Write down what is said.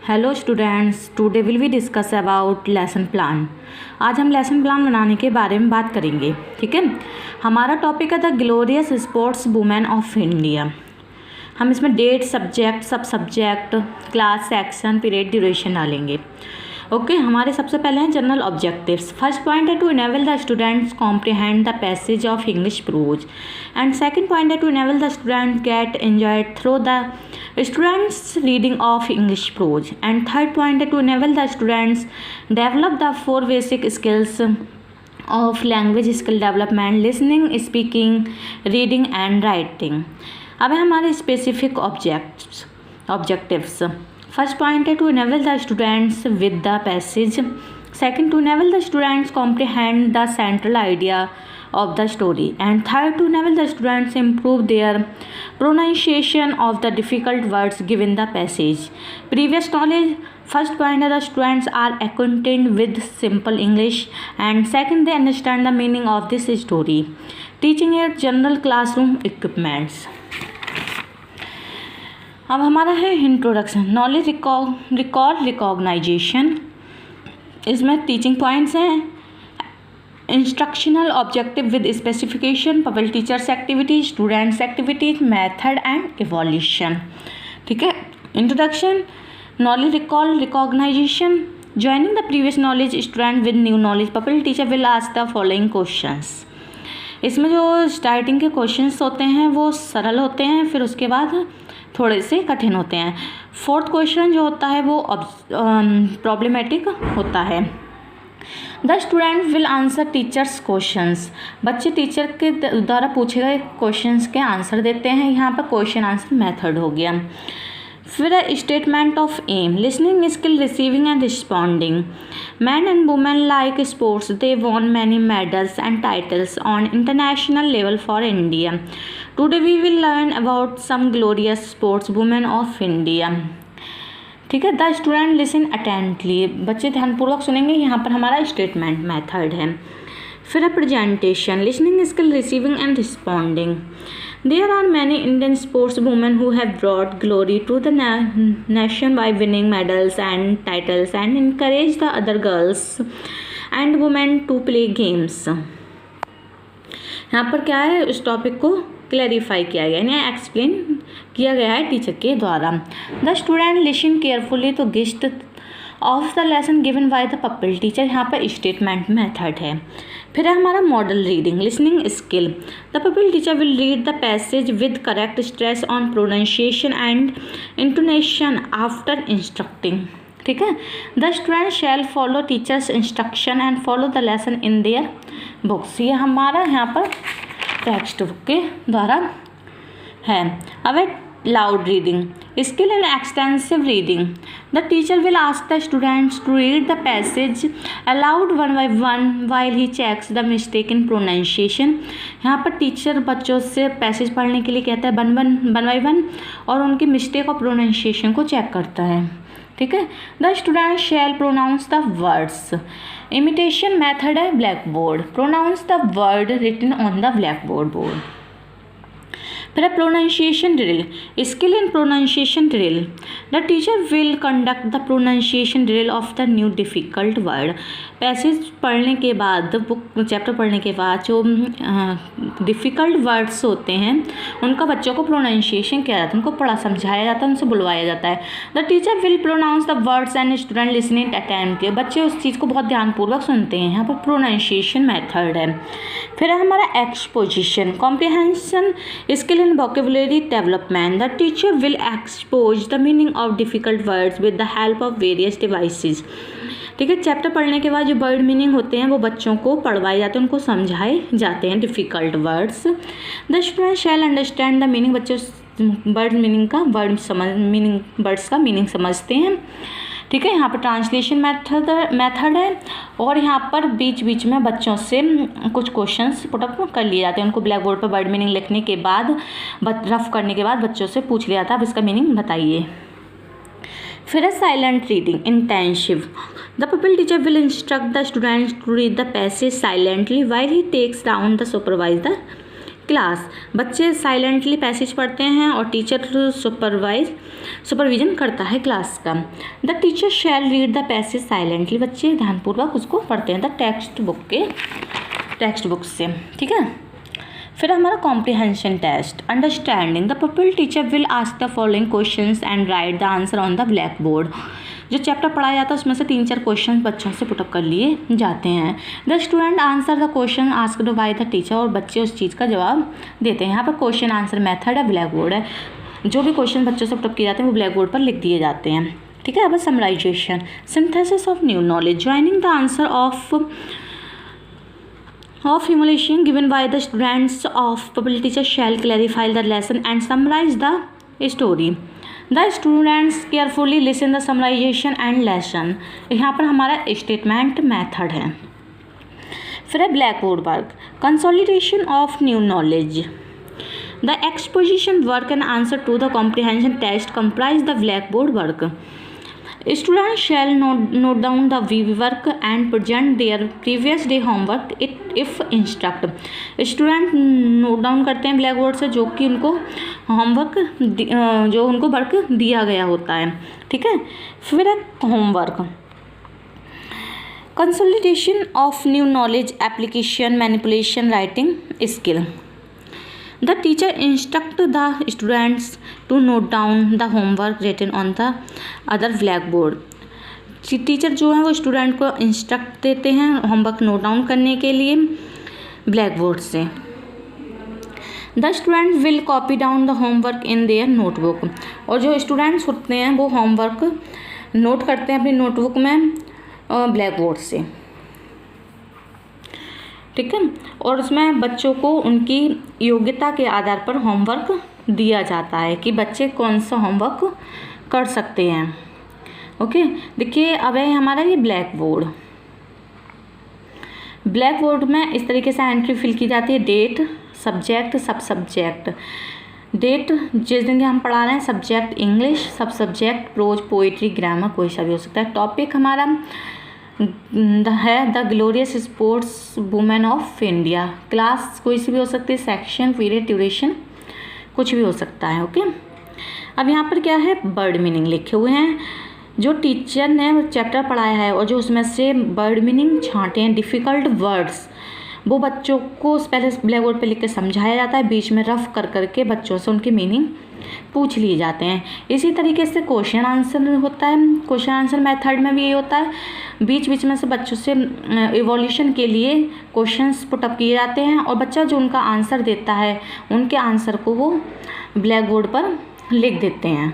Hello students, today will we discuss about lesson plan. आज हम lesson plan बनाने के बारे में बात करेंगे। ठीक है, हमारा टॉपिक है the glorious sports women of India. हम इसमें डेट, सब्जेक्ट, सब subject, class, section, period, duration डालेंगे। ओके, हमारे सबसे पहले हैं जनरल ऑब्जेक्टिव्स। फर्स्ट पॉइंट है to enable the students comprehend the passage of English prose, and second point है to enable the student get enjoyed through the students reading of English prose, and third point to enable the students develop the four basic skills of language skill development: listening, speaking, reading and writing. अब है हमारे specific objectives. First point है to enable the students with the passage, second to enable the students comprehend the central idea of the story, and third to enable the students improve their pronunciation of the difficult words given the passage. Previous knowledge. First point है the students are acquainted with simple English, and second they understand the meaning of this story. Teaching at general classroom equipments. अब हमारा है introduction, knowledge recall recognisation. इसमें teaching points हैं, instructional objective with specification, public teachers activities, students activities, method and evolution. ठीक है, introduction, knowledge recall recognisation, joining the previous knowledge student with new knowledge, public teacher will ask the following questions. इसमें जो starting के questions होते हैं वो सरल होते हैं, फिर उसके बाद थोड़े से कठिन होते हैं। फोर्थ क्वेश्चन जो होता है वो प्रॉब्लमेटिक होता है। The student will answer teachers questions, बच्चे टीचर के द्वारा पूछे गए क्वेश्चंस के आंसर देते हैं। यहाँ पर क्वेश्चन आंसर मेथड हो गया। फिर statement of aim, listening skill, receiving and responding. Man and women like sports, they won many medals and titles on international level for India. Today we will learn about some glorious sports women of India. ठीक है, the student listen अटेंटली, बच्चे ध्यानपूर्वक सुनेंगे। यहाँ पर हमारा statement method है। फिर है presentation, listening skill, receiving and responding. There are many Indian sports women who have brought glory to the nation by winning medals and titles and encourage the other girls and women to play games. यहाँ पर क्या है, उस topic को clarify किया गया, यानी explain किया गया है टीचर के द्वारा। The student listen carefully to gist of the lesson given by the public teacher. यहाँ पर स्टेटमेंट मेथड है। फिर है हमारा model reading, listening skill. The public teacher will read the passage with correct stress on pronunciation and intonation after instructing. ठीक है, the student shall follow teachers instruction and follow the lesson in their books. ये हमारा यहाँ पर text book के द्वारा है। अब loud reading, skill in extensive reading. The teacher will ask the students to read the passage aloud one by one while he checks the mistake in pronunciation. यहाँ पर टीचर बच्चों से पैसेज पढ़ने के लिए कहता है वन बाई वन, और उनकी मिस्टेक और प्रोनाउंसिएशन को चेक करता है। ठीक है, the student shall pronounce the words. Imitation method है black board, pronounce the word written on the black board. फिर pronunciation drill, skill in pronunciation drill. The teacher will conduct the pronunciation drill of the new difficult word. Passage पढ़ने के बाद, book chapter पढ़ने के बाद जो difficult words होते हैं उनका बच्चों को प्रोनाउंसिएशन किया जाता है, उनको पढ़ा समझाया जाता है, उनसे बुलवाया जाता है। The teacher will pronounce the words and student listening attentively, बच्चे उस चीज़ को बहुत ध्यानपूर्वक सुनते हैं। यहाँ पर प्रोनाउंसिएशन मेथड है। फिर है हमारा exposition, comprehension skill in vocabulary development. The teacher will expose the meaning of difficult words with the help of various devices. ठीक है, चैप्टर पढ़ने के बाद जो वर्ड मीनिंग होते हैं वो बच्चों को पढ़वाए जाते हैं, उनको समझाए जाते हैं difficult words. The student shall understand the meaning, बच्चे वर्ड मीनिंग का वर्ड्स का मीनिंग समझते हैं। ठीक है, यहाँ पर ट्रांसलेशन मेथड है, और यहाँ पर बीच बीच में बच्चों से कुछ क्वेश्चंस पुटअप कर लिए जाते हैं। उनको ब्लैक बोर्ड पर वर्ड मीनिंग लिखने के बाद, रफ करने के बाद बच्चों से पूछ लिया था अब इसका मीनिंग बताइए। फिर है silent reading, intensive. The public teacher will instruct the students to read the passage silently while he takes down the supervise the class, बच्चे साइलेंटली पैसेज पढ़ते हैं और टीचर सुपरविजन करता है क्लास का। The teacher shall read the passage silently, बच्चे ध्यानपूर्वक उसको पढ़ते हैं द टेक्स्ट बुक से, ठीक है। फिर हमारा comprehension test, understanding the people teacher will ask the following questions and write the answer on the black board. जो चैप्टर पढ़ाया जाता है उसमें से 3-4 क्वेश्चन बच्चों से पुटअप कर लिए जाते हैं। The student answer the question asked by the teacher, और बच्चे उस चीज़ का जवाब देते हैं। यहाँ पर क्वेश्चन आंसर मेथड है, ब्लैक बोर्ड है, जो भी क्वेश्चन बच्चों से पुटअप किए जाते हैं वो ब्लैक बोर्ड पर लिख दिए जाते हैं, ठीक है। अब summarisation, synthesis of new knowledge, joining the answer of humiliation given by the students of pupil teacher shall clarify the lesson and summarize the story. The students carefully listen the summarization and lesson. यहाँ पर हमारा statement method है। फिर है black board work, consolidation of new knowledge, the exposition work and answer to the comprehension test comprise the black board work. Students shall note down the work and present their previous day homework if instruct. Student note down करते हैं black board से जो कि उनको homework जो उनको work दिया गया होता है, ठीक है। फिर है homework, consolidation of new knowledge, application, manipulation, writing skill. The teacher instruct the students to note down the homework written on the other blackboard. Teacher जो है वो स्टूडेंट को इंस्ट्रक्ट देते हैं होमवर्क नोट डाउन करने के लिए ब्लैक बोर्ड से। The student will copy down the homework in their notebook, और जो स्टूडेंट्स होते हैं वो होमवर्क नोट करते हैं अपनी नोटबुक में ब्लैक बोर्ड से, ठीक है। और उसमें बच्चों को उनकी योग्यता के आधार पर होमवर्क दिया जाता है कि बच्चे कौन सा होमवर्क कर सकते हैं, ओके। देखिए अब है हमारा ये ब्लैक बोर्ड में इस तरीके से एंट्री फिल की जाती है, डेट, सब्जेक्ट, सब सब्जेक्ट। डेट जिस दिन हम पढ़ा रहे हैं, सब्जेक्ट इंग्लिश, सब सब्जेक्ट प्रोज, पोइट्री, ग्रामर, कोई सा भी हो सकता है। टॉपिक हमारा है the glorious sports women of India, class कोई सी भी हो सकती है, सेक्शन, पीरियड, ड्यूरेशन, कुछ भी हो सकता है, ओके। अब यहाँ पर क्या है, वर्ड मीनिंग लिखे हुए हैं। जो टीचर ने चैप्टर पढ़ाया है और जो उसमें से वर्ड मीनिंग छांटे हैं, डिफ़िकल्ट वर्ड्स, वो बच्चों को पहले ब्लैक बोर्ड पे लिख के समझाया जाता है, बीच में रफ कर करके बच्चों से उनकी मीनिंग पूछ लिए जाते हैं। इसी तरीके से क्वेश्चन आंसर होता है, क्वेश्चन आंसर मेथड में भी ये होता है, बीच बीच में से बच्चों से इवोल्यूशन के लिए क्वेश्चंस पुटअप किए जाते हैं और बच्चा जो उनका आंसर देता है उनके आंसर को वो ब्लैक बोर्ड पर लिख देते हैं।